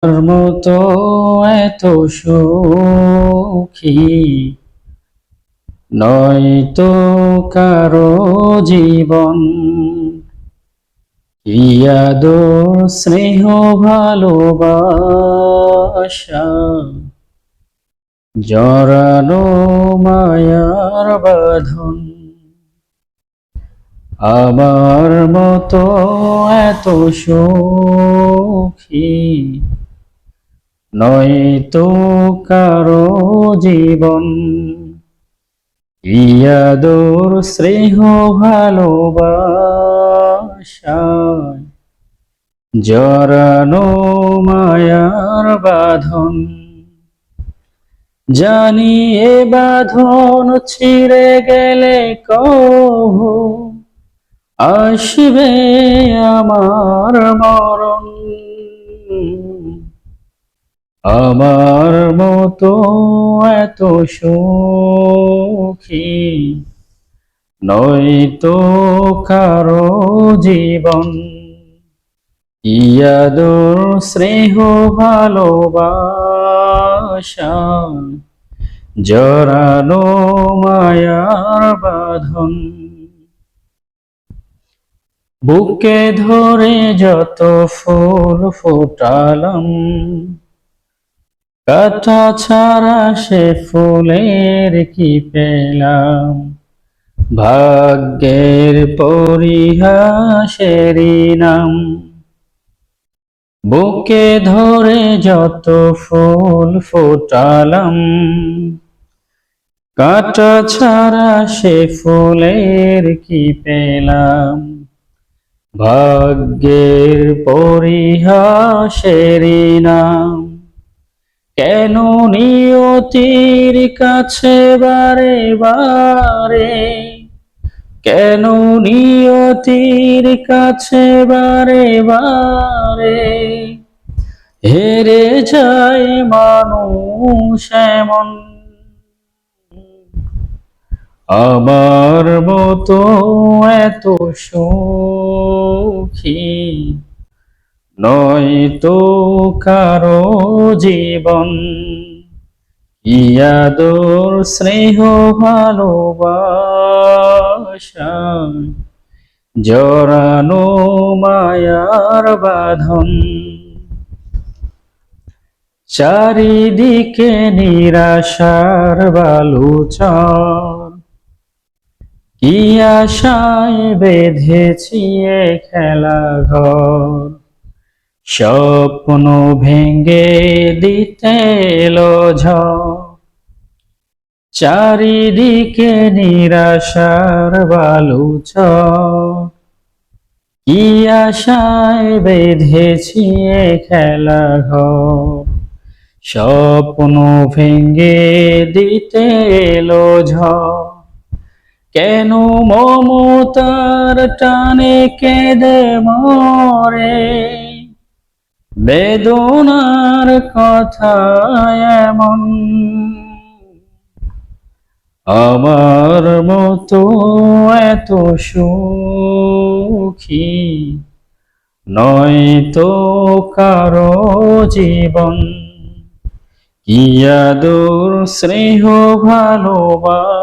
তোর মতো এত সুখী নয়তো কারো জীবন। কি আদর স্নেহ ভালোবাসা, জড়ানো মায়ার বাঁধন। আমার মতো এত সুখী নয়তো কারো জীবন। কি আদর স্নেহ ভালোবাসায় জড়ানো মায়ার বাঁধন। জানি এ বাঁধন ছিঁড়ে গেলে কভু আসবে আমার মরণ। আমার মতো এত সুখী নয়তো কারো জীবন। কি আদর স্নেহ ভালোবাসা, জড়ানো মায়ার বাঁধন। বুকে ধরে যত ফুল ফোটালাম, কাঁটা ছাড়া সে ফুলের কি পেলাম। ভাগ্যের পরিহাসেরই নাম। বুকে ধরে যত ফুল ফোটালাম, কাঁটা ছাড়া সে ফুলের কি পেলাম। ভাগ্যের পরিহাসেরই নাম। কেন নিয়তির কাছে বারে বারে, কেন নিয়তির কাছে বারে বারে হেরে যায় মানুষ এমন। আমার মতো এত সুখী নয়তো কারো জীবন। কি আদর স্নেহ ভালোবাসা, জড়ানো মায়ার বাঁধন। চারিদিকে নিরাশার বালুচর, কি আশায় বেঁধেছি এ খেলা ঘর। স্বপ্ন ভেঙে দিতে এলো ঝড়। চারিদিকে নিরাশার বালুচর, কি আশায় বেঁধেছি এ খেলা ঘর। স্বপ্ন ভেঙে দিতে এলো ঝড়। কেন মমতার টানে কেঁদে মরে, বেদনার কথা এমন। আমার মতো এত সুখী নয়তো কারো জীবন। কি আদর স্নেহ ভালোবাসা।